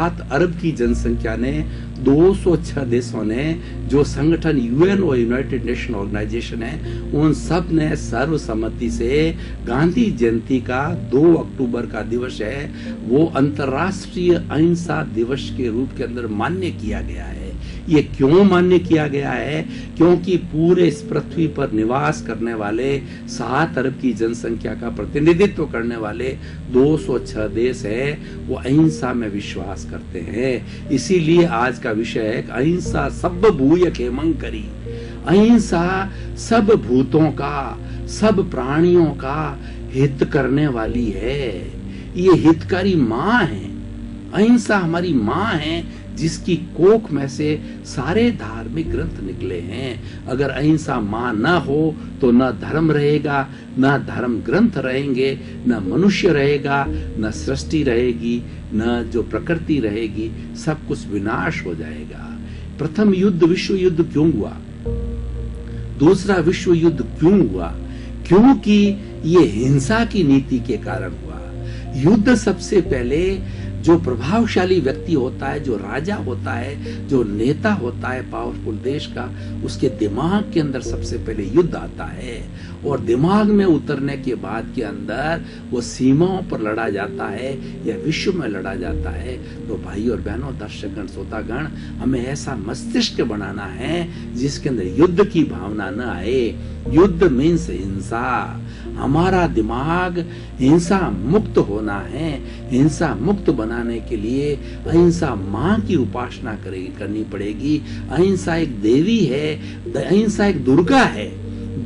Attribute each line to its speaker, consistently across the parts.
Speaker 1: 7 अरब की जनसंख्या ने 206 देशों ने, जो संगठन यूएन और यूनाइटेड नेशन ऑर्गेनाइजेशन है, उन सब ने सर्वसम्मति से गांधी जयंती का 2 अक्टूबर का दिवस है वो अंतर्राष्ट्रीय अहिंसा दिवस के रूप के अंदर मान्य किया गया है। ये क्यों मान्य किया गया है? क्योंकि पूरे इस पृथ्वी पर निवास करने वाले 7 अरब की जनसंख्या का प्रतिनिधित्व करने वाले 206 देश है वो अहिंसा में विश्वास करते हैं। इसीलिए आज का विषय है अहिंसा सब भूय खेमं करी। अहिंसा सब भूतों का, सब प्राणियों का हित करने वाली है। ये हितकारी माँ है। अहिंसा हमारी माँ है जिसकी कोख में से सारे धार्मिक ग्रंथ निकले हैं। अगर अहिंसा माँ न हो तो न धर्म रहेगा, न धर्म ग्रंथ रहेंगे, न मनुष्य रहेगा, न सृष्टि रहेगी, न जो प्रकृति रहेगी, सब कुछ विनाश हो जाएगा। प्रथम युद्ध विश्व युद्ध क्यों हुआ? दूसरा विश्व युद्ध क्यों हुआ? क्योंकि ये हिंसा की नीति के कारण हुआ। युद्ध सबसे पहले जो प्रभावशाली व्यक्ति होता है, जो राजा होता है, जो नेता होता है पावरफुल देश का, उसके दिमाग के अंदर सबसे पहले युद्ध आता है और दिमाग में उतरने के बाद के अंदर वो सीमाओं पर लड़ा जाता है या विश्व में लड़ा जाता है। तो भाई और बहनों, दर्शकगण, श्रोतागण, हमें ऐसा मस्तिष्क बनाना है जिसके अंदर युद्ध की भावना न आए। युद्ध मीन्स हिंसा। हमारा दिमाग हिंसा मुक्त होना है। हिंसा मुक्त बनाने के लिए अहिंसा माँ की उपासना करनी पड़ेगी। अहिंसा एक देवी है, अहिंसा एक दुर्गा है।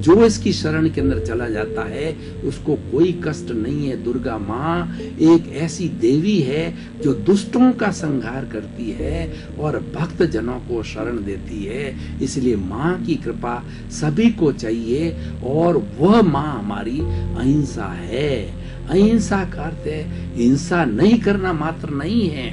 Speaker 1: जो इसकी शरण के अंदर चला जाता है उसको कोई कष्ट नहीं है। दुर्गा माँ एक ऐसी देवी है जो दुष्टों का संहार करती है और भक्त जनों को शरण देती है। इसलिए माँ की कृपा सभी को चाहिए और वह माँ हमारी अहिंसा है। अहिंसा का अर्थ है हिंसा नहीं करना मात्र नहीं है,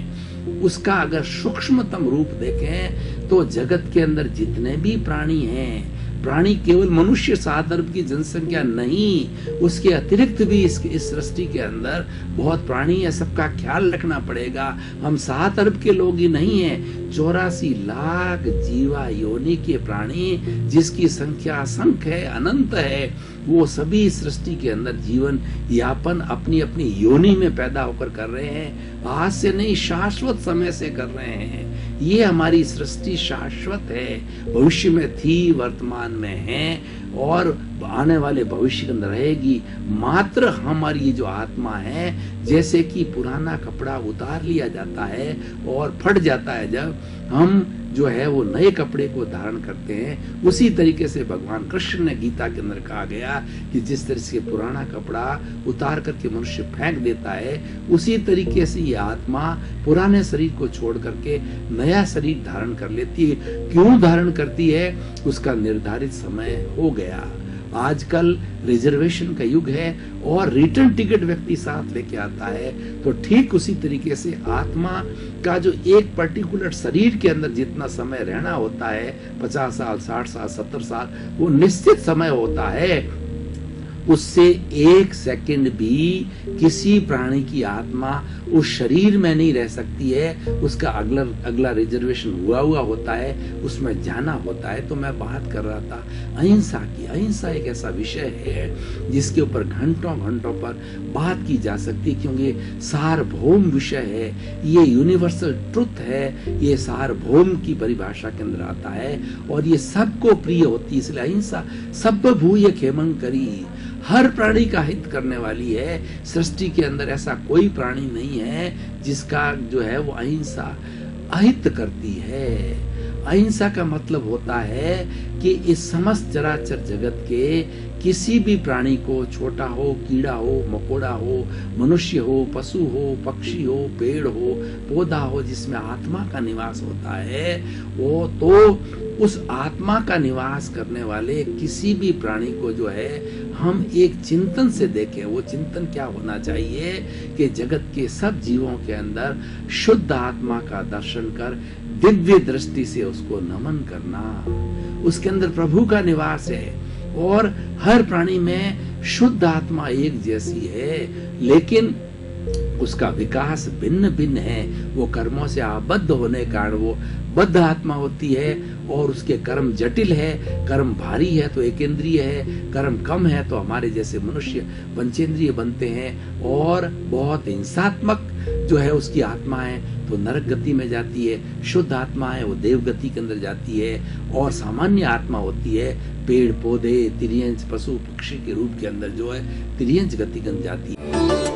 Speaker 1: उसका अगर सूक्ष्मतम रूप देखें तो जगत के अंदर जितने भी प्राणी हैं, प्राणी केवल मनुष्य 7 अरब की जनसंख्या नहीं, उसके अतिरिक्त भी इस सृष्टि के अंदर बहुत प्राणी है। सबका ख्याल रखना पड़ेगा। हम 7 अरब के लोग ही नहीं हैं, 84 लाख जीवा योनि के प्राणी जिसकी संख्या असंख्य है, अनंत है, वो सभी सृष्टि के अंदर जीवन यापन अपनी अपनी योनि में पैदा होकर कर रहे हैं। आज से नहीं, शाश्वत समय से कर रहे हैं। ये हमारी सृष्टि शाश्वत है, भविष्य में थी, वर्तमान में है और आने वाले भविष्य के अंदर रहेगी। मात्र हमारी ये जो आत्मा है, जैसे कि पुराना कपड़ा उतार लिया जाता है और फट जाता है, जब हम जो है वो नए कपड़े को धारण करते हैं, उसी तरीके से भगवान कृष्ण ने गीता के अंदर कहा गया कि जिस तरह से पुराना कपड़ा उतार करके मनुष्य फेंक देता है, उसी तरीके से ये आत्मा पुराने शरीर को छोड़ करके नया शरीर धारण कर लेती है। क्यों धारण करती है? उसका निर्धारित समय हो गया। आजकल रिजर्वेशन का युग है और रिटर्न टिकट व्यक्ति साथ लेके आता है। तो ठीक उसी तरीके से आत्मा का जो एक पर्टिकुलर शरीर के अंदर जितना समय रहना होता है, 50 साल, 60 साल, 70 साल, वो निश्चित समय होता है। उससे 1 सेकंड भी किसी प्राणी की आत्मा उस शरीर में नहीं रह सकती है। उसका अगला रिजर्वेशन हुआ होता है, उसमें जाना होता है। तो मैं बात कर रहा था अहिंसा की। अहिंसा एक ऐसा विषय है जिसके ऊपर घंटों घंटों पर बात की जा सकती है, क्योंकि सार्वभौम विषय है, ये यूनिवर्सल ट्रुथ है, ये सार्वभौम की परिभाषा के अंदर आता है और ये सबको प्रिय होती है। इसलिए अहिंसा सब भूय खेमं करी, हर प्राणी का हित करने वाली है। सृष्टि के अंदर ऐसा कोई प्राणी नहीं है जिसका जो है वो अहिंसा अहित करती है। अहिंसा का मतलब होता है कि इस समस्त चराचर जगत के किसी भी प्राणी को, छोटा हो, कीड़ा हो, मकोड़ा हो, मनुष्य हो, पशु हो, पक्षी हो, पेड़ हो, पौधा हो, जिसमें आत्मा का निवास होता है, वो तो उस आत्मा का निवास करने वाले किसी भी प्राणी को जो है हम एक चिंतन से देखें। वो चिंतन क्या होना चाहिए कि जगत के सब जीवों के अंदर शुद्ध आत्मा का दर्शन कर दिव्य दृष्टि से उसको नमन करना। उसके अंदर प्रभु का निवास है और हर प्राणी में शुद्ध आत्मा एक जैसी है, लेकिन उसका विकास भिन्न भिन्न है। वो कर्मों से आबद्ध होने के कारण वो बद्ध आत्मा होती है और उसके कर्म जटिल है, कर्म भारी है तो एकेंद्रिय है, कर्म कम है तो हमारे जैसे मनुष्य पंचेंद्रिय बनते हैं। और बहुत हिंसात्मक जो है उसकी आत्मा है तो नरक गति में जाती है, शुद्ध आत्मा है वो देव गति के अंदर जाती है, और सामान्य आत्मा होती है पेड़ पौधे तिर्यंच पशु पक्षी के रूप के अंदर जो है तिर्यंच गति के अंदर जाती है।